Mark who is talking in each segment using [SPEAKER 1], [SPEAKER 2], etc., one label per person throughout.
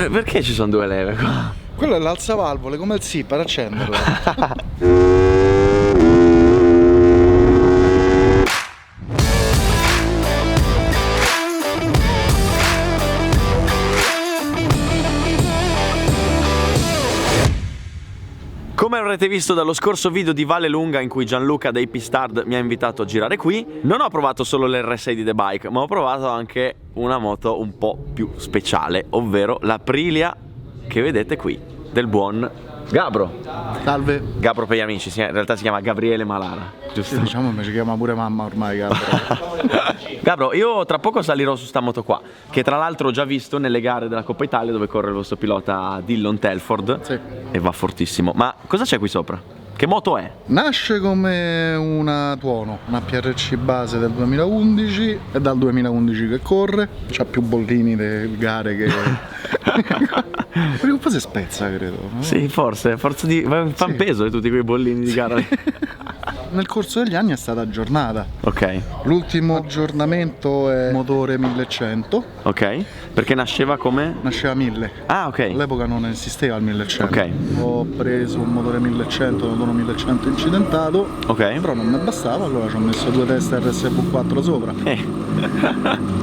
[SPEAKER 1] Perché ci sono due leve qua?
[SPEAKER 2] Quello è l'alzavalvole, come il SIP, per accenderlo.
[SPEAKER 1] Come avrete visto dallo scorso video di Valle Lunga in cui Gianluca dei Pistard mi ha invitato a girare qui, non ho provato solo l'R6 di The Bike, ma ho provato anche una moto un po' più speciale, ovvero l'Aprilia che vedete qui, del buon Gabro.
[SPEAKER 2] Salve.
[SPEAKER 1] Gabro per gli amici, in realtà si chiama Gabriele Malara, giusto?
[SPEAKER 2] Sì, diciamo che ci chiama pure mamma ormai, Gabro.
[SPEAKER 1] Gabro, io tra poco salirò su sta moto qua, che tra l'altro ho già visto nelle gare della Coppa Italia dove corre il vostro pilota Dillon Telford.
[SPEAKER 2] Sì.
[SPEAKER 1] E va fortissimo. Ma cosa c'è qui sopra? Che moto è?
[SPEAKER 2] Nasce come una Tuono, una PRC base del 2011, è dal 2011 che corre, c'ha più bollini di gare che... Perché un po' si spezza, credo, no?
[SPEAKER 1] Sì, forse di... fanno
[SPEAKER 2] Sì.
[SPEAKER 1] peso tutti quei bollini di gara.
[SPEAKER 2] Nel corso degli anni è stata aggiornata.
[SPEAKER 1] Ok,
[SPEAKER 2] L'ultimo aggiornamento è motore 1100,
[SPEAKER 1] ok. Perché nasceva come?
[SPEAKER 2] nasceva 1000.
[SPEAKER 1] Ah, ok.
[SPEAKER 2] All'epoca non esisteva il 1100.
[SPEAKER 1] Ok.
[SPEAKER 2] Ho preso un motore 1100, un motorino 1100 incidentato,
[SPEAKER 1] Ok.
[SPEAKER 2] però non mi bastava, allora ci ho messo due teste RSV4 sopra,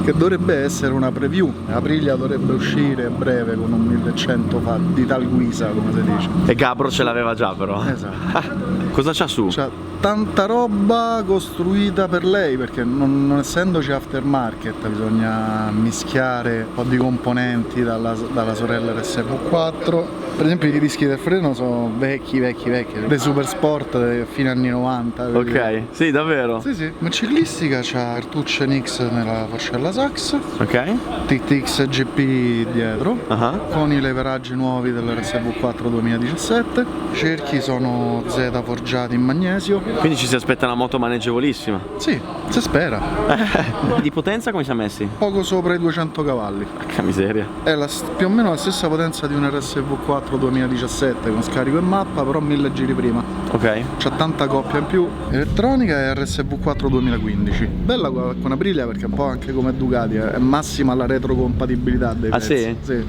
[SPEAKER 2] che dovrebbe essere una preview. Aprilia dovrebbe uscire a breve con un 1100 di tal guisa, come si dice.
[SPEAKER 1] E Gabro ce l'aveva già però.
[SPEAKER 2] Esatto.
[SPEAKER 1] Cosa c'ha su?
[SPEAKER 2] C'ha tanta roba costruita per lei, perché non essendoci aftermarket bisogna mischiare un po' di componenti dalla sorella RSV4. Per esempio i dischi del freno sono vecchi, dei super sport fino anni 90.
[SPEAKER 1] Ok, sì, davvero.
[SPEAKER 2] Sì, sì. Ma ciclistica c'ha cartucce NX nella forcella Sax,
[SPEAKER 1] Ok.
[SPEAKER 2] TTX GP dietro,
[SPEAKER 1] Ah.
[SPEAKER 2] con i leveraggi nuovi dell'RSV4 2017. I cerchi sono Z forgiati in magnesio.
[SPEAKER 1] Quindi ci si aspetta una moto maneggevolissima.
[SPEAKER 2] Sì, si spera.
[SPEAKER 1] Di potenza come si è messi?
[SPEAKER 2] Poco sopra i 200 cavalli.
[SPEAKER 1] Che miseria.
[SPEAKER 2] È più o meno la stessa potenza di un RSV4 2017 con scarico e mappa, però 1000 giri prima.
[SPEAKER 1] Ok.
[SPEAKER 2] C'ha tanta coppia in più. Elettronica è RSV4 2015. Bella con Aprilia perché è un po' anche come Ducati, è massima la retrocompatibilità dei
[SPEAKER 1] Ah,
[SPEAKER 2] pezzi.
[SPEAKER 1] sì?
[SPEAKER 2] Sì.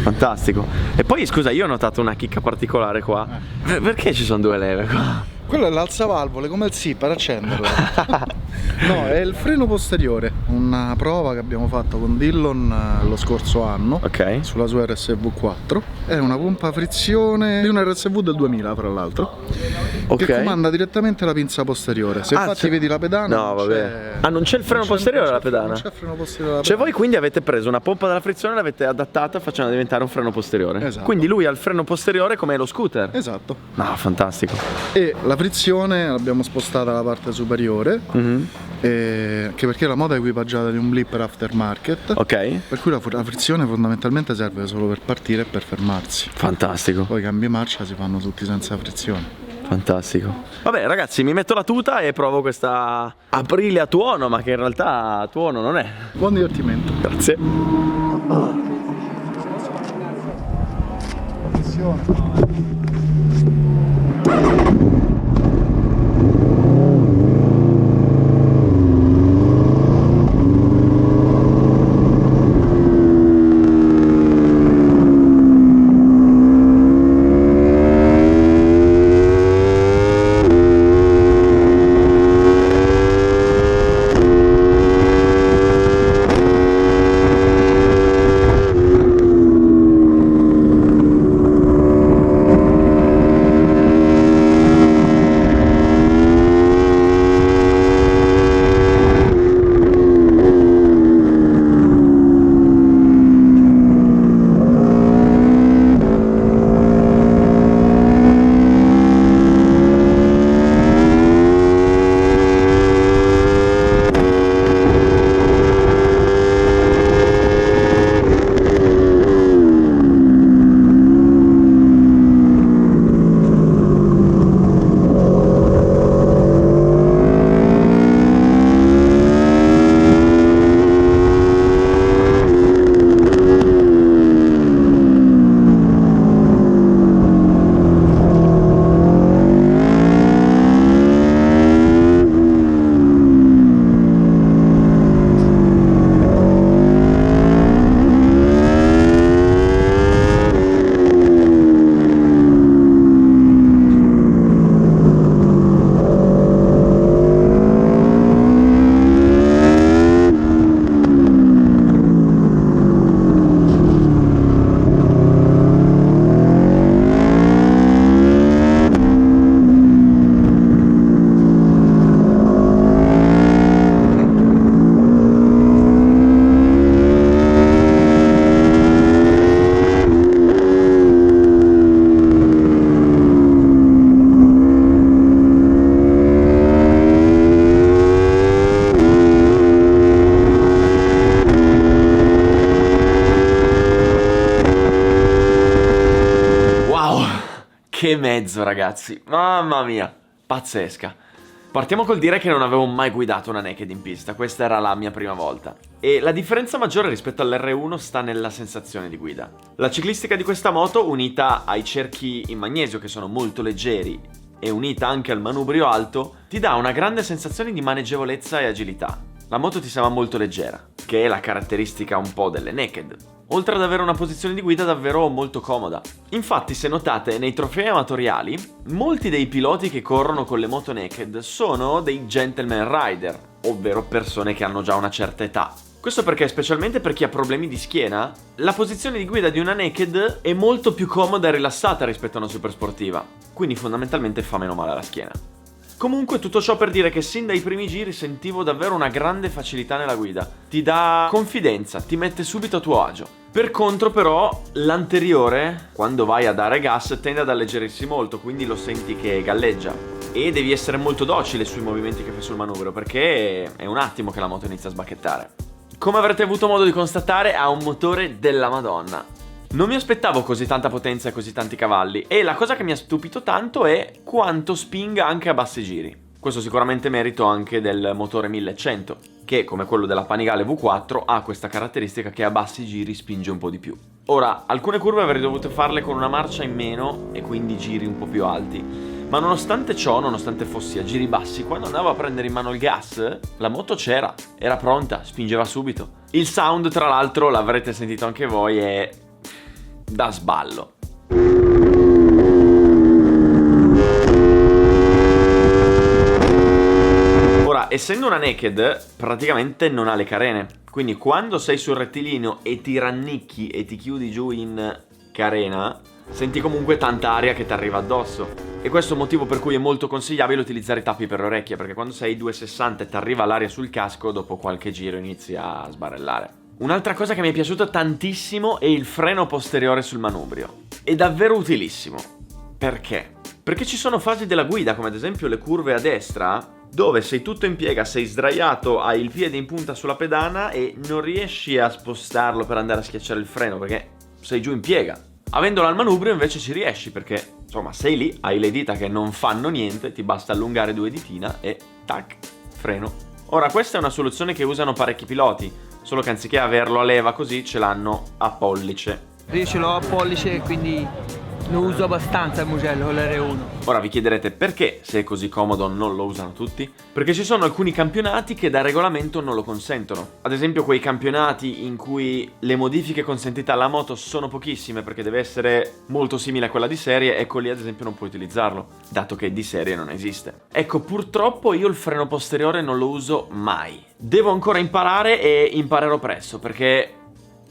[SPEAKER 1] Fantastico. E poi scusa, io ho notato una chicca particolare qua. Perché ci sono due leve qua?
[SPEAKER 2] Quello è l'alzavalvole, come il SIP, per accenderlo. No, è il freno posteriore, una prova che abbiamo fatto con Dillon lo scorso anno.
[SPEAKER 1] Ok.
[SPEAKER 2] Sulla sua RSV4. È una pompa a frizione di un RSV del 2000, fra l'altro,
[SPEAKER 1] Ok.
[SPEAKER 2] che comanda direttamente la pinza posteriore. Se infatti
[SPEAKER 1] c'è-
[SPEAKER 2] vedi la pedana,
[SPEAKER 1] No, vabbè. Ah, non c'è il freno posteriore alla pedana?
[SPEAKER 2] Non c'è il freno posteriore alla
[SPEAKER 1] Cioè
[SPEAKER 2] pedana.
[SPEAKER 1] voi quindi avete preso una pompa della frizione e l'avete adattata facendo diventare un freno posteriore.
[SPEAKER 2] Esatto.
[SPEAKER 1] Quindi lui ha il freno posteriore come lo scooter.
[SPEAKER 2] Esatto.
[SPEAKER 1] No, fantastico.
[SPEAKER 2] E la frizione l'abbiamo spostata alla parte superiore,
[SPEAKER 1] Mhm.
[SPEAKER 2] anche perché la moto è equipaggiata di un blipper aftermarket.
[SPEAKER 1] Ok.
[SPEAKER 2] Per cui la frizione fondamentalmente serve solo per partire e per fermarsi.
[SPEAKER 1] Fantastico.
[SPEAKER 2] Poi i cambi marcia si fanno tutti senza frizione.
[SPEAKER 1] Fantastico. Vabbè ragazzi, mi metto la tuta e provo questa Aprilia Tuono, ma che in realtà Tuono non è.
[SPEAKER 2] Buon divertimento.
[SPEAKER 1] Grazie. Che mezzo, ragazzi, mamma mia, pazzesca. Partiamo col dire che non avevo mai guidato una naked in pista, questa era la mia prima volta. E la differenza maggiore rispetto all'R1 sta nella sensazione di guida. La ciclistica di questa moto, unita ai cerchi in magnesio che sono molto leggeri e unita anche al manubrio alto, ti dà una grande sensazione di maneggevolezza e agilità. La moto ti sembra molto leggera, che è la caratteristica un po' delle naked, oltre ad avere una posizione di guida davvero molto comoda. Infatti, se notate, nei trofei amatoriali, molti dei piloti che corrono con le moto naked sono dei gentleman rider, ovvero persone che hanno già una certa età. Questo perché, specialmente per chi ha problemi di schiena, la posizione di guida di una naked è molto più comoda e rilassata rispetto a una super sportiva, quindi fondamentalmente fa meno male alla schiena. Comunque, tutto ciò per dire che sin dai primi giri sentivo davvero una grande facilità nella guida. Ti dà confidenza, ti mette subito a tuo agio. Per contro però, l'anteriore, quando vai a dare gas, tende ad alleggerirsi molto, quindi lo senti che galleggia. E devi essere molto docile sui movimenti che fai sul manubrio, perché è un attimo che la moto inizia a sbacchettare. Come avrete avuto modo di constatare, ha un motore della Madonna. Non mi aspettavo così tanta potenza e così tanti cavalli, e la cosa che mi ha stupito tanto è quanto spinga anche a bassi giri. Questo sicuramente merito anche del motore 1100, che come quello della Panigale V4 ha questa caratteristica che a bassi giri spinge un po' di più. Ora, alcune curve avrei dovuto farle con una marcia in meno e quindi giri un po' più alti, ma nonostante ciò, nonostante fossi a giri bassi, quando andavo a prendere in mano il gas, la moto c'era, era pronta, spingeva subito. Il sound, tra l'altro, l'avrete sentito anche voi, è da sballo. Ora, essendo una naked, praticamente non ha le carene, quindi quando sei sul rettilineo e ti rannicchi e ti chiudi giù in carena, senti comunque tanta aria che ti arriva addosso. E questo è il motivo per cui è molto consigliabile utilizzare i tappi per le orecchie, perché quando sei 260 e ti arriva l'aria sul casco, dopo qualche giro inizi a sbarellare. Un'altra cosa che mi è piaciuta tantissimo è il freno posteriore sul manubrio. È davvero utilissimo. Perché? Perché ci sono fasi della guida, come ad esempio le curve a destra, dove sei tutto in piega, sei sdraiato, hai il piede in punta sulla pedana e non riesci a spostarlo per andare a schiacciare il freno, perché sei giù in piega. Avendolo al manubrio invece ci riesci, perché insomma sei lì, hai le dita che non fanno niente, ti basta allungare 2 ditina e tac, freno. Ora, questa è una soluzione che usano parecchi piloti, solo che anziché averlo a leva così ce l'hanno a pollice.
[SPEAKER 3] Io ce l'ho a pollice, quindi lo uso abbastanza il Mugello con l'R1.
[SPEAKER 1] Ora vi chiederete perché, se è così comodo, non lo usano tutti? Perché ci sono alcuni campionati che da regolamento non lo consentono. Ad esempio quei campionati in cui le modifiche consentite alla moto sono pochissime perché deve essere molto simile a quella di serie, ecco lì ad esempio non puoi utilizzarlo, dato che di serie non esiste. Ecco, purtroppo io il freno posteriore non lo uso mai. Devo ancora imparare e imparerò presto, perché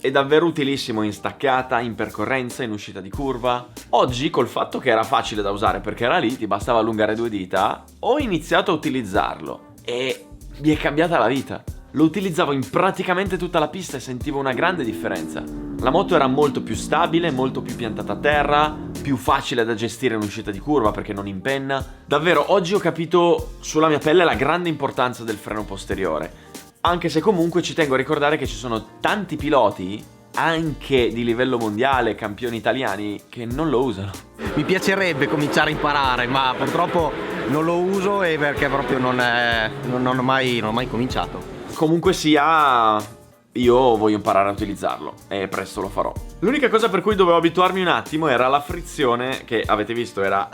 [SPEAKER 1] è davvero utilissimo in staccata, in percorrenza, in uscita di curva. Oggi, col fatto che era facile da usare perché era lì, ti bastava allungare 2 dita, ho iniziato a utilizzarlo e mi è cambiata la vita. Lo utilizzavo in praticamente tutta la pista e sentivo una grande differenza. La moto era molto più stabile, molto più piantata a terra, più facile da gestire in uscita di curva perché non impenna. Davvero, oggi ho capito sulla mia pelle la grande importanza del freno posteriore. Anche se comunque ci tengo a ricordare che ci sono tanti piloti, anche di livello mondiale, campioni italiani, che non lo usano.
[SPEAKER 4] Mi piacerebbe cominciare a imparare, ma purtroppo non lo uso e perché proprio non ho mai cominciato.
[SPEAKER 1] Comunque sia, io voglio imparare a utilizzarlo e presto lo farò. L'unica cosa per cui dovevo abituarmi un attimo era la frizione, che avete visto era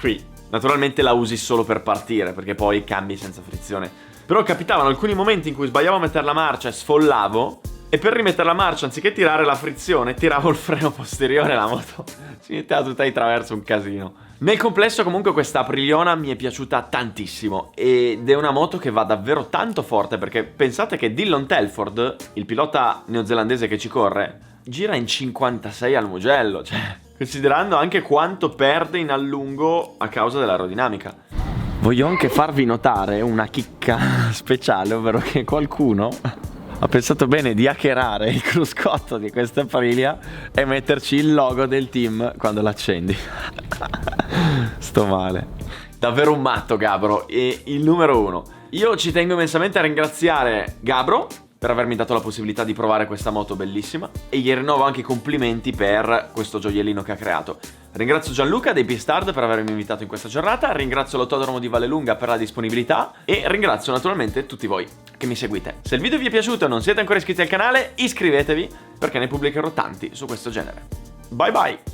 [SPEAKER 1] qui. Naturalmente la usi solo per partire, perché poi cambi senza frizione. Però capitavano alcuni momenti in cui sbagliavo a mettere la marcia e sfollavo, e per rimettere la marcia, anziché tirare la frizione, tiravo il freno posteriore e la moto si metteva tutta di traverso, un casino. Nel complesso comunque questa Apriliona mi è piaciuta tantissimo ed è una moto che va davvero tanto forte, perché pensate che Dillon Telford, il pilota neozelandese che ci corre, gira in 56 al Mugello, cioè considerando anche quanto perde in allungo a causa dell'aerodinamica. Voglio anche farvi notare una chicca speciale, ovvero che qualcuno ha pensato bene di hackerare il cruscotto di questa Aprilia e metterci il logo del team quando l'accendi. Sto male. Davvero un matto Gabro, e il numero 1. Io ci tengo immensamente a ringraziare Gabro per avermi dato la possibilità di provare questa moto bellissima, e gli rinnovo anche i complimenti per questo gioiellino che ha creato. Ringrazio Gianluca dei Pistard per avermi invitato in questa giornata, ringrazio l'Autodromo di Vallelunga per la disponibilità e ringrazio naturalmente tutti voi che mi seguite. Se il video vi è piaciuto e non siete ancora iscritti al canale, iscrivetevi perché ne pubblicherò tanti su questo genere. Bye bye!